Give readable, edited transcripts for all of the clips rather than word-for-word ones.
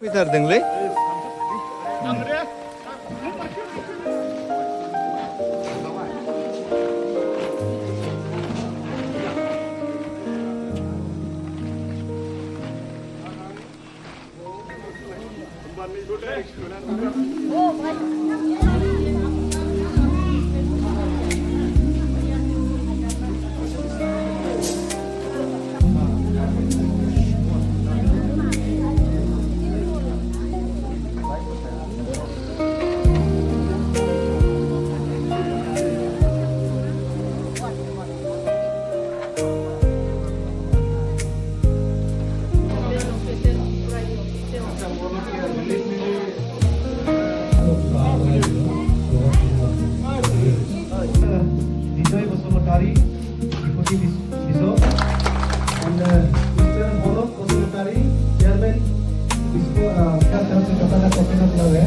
Pitardınglı. Vijay Basumatari, Deputy Viso, and Mr. Holok Basumatari, Chairman, इसको क्या तरफ से कपड़ा कैसे मतलब है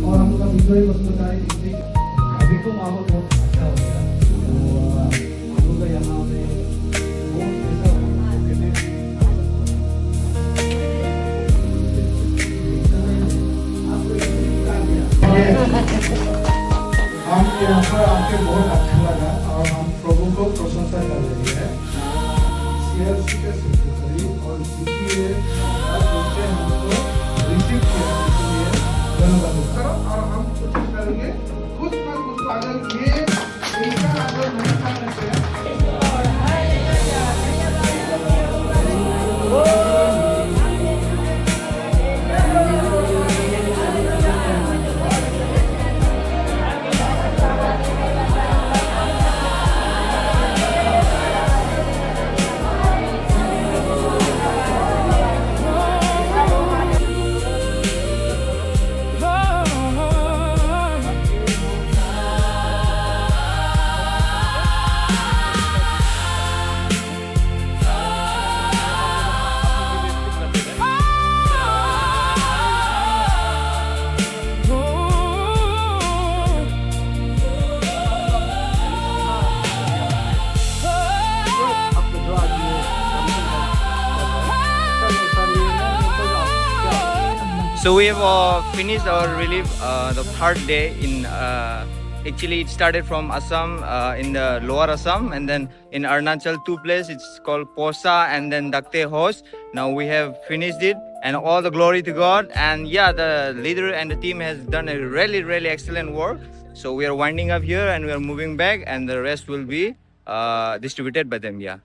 और हम लोग विजय बसुमतारी डिस्ट्रिक्ट अभी तो माहौल बहुत अच्छा हो गया तो हम लोग यहाँ पे बहुत ऐसा हम यहाँ पर आके बहुत अच्छा लगा और हम प्रभु को प्रशंसा कर रहे हैं CLC के सेक्रेटरी और CPA सोचते हमको रिसीव किया इसलिए धन्यवाद और हम कोशिश करेंगे कुछ ना कुछ अगर ये इसका अगर नहीं करना चाहिए So we have finished our relief the third day in actually it started from Assam in the lower Assam and then in Arunachal two places it's called Posa and then Dakte Hos. Now we have finished it and all the glory to God and yeah the leader and the team has done a really excellent work. So we are winding up here and we are moving back and the rest will be distributed by them. Yeah.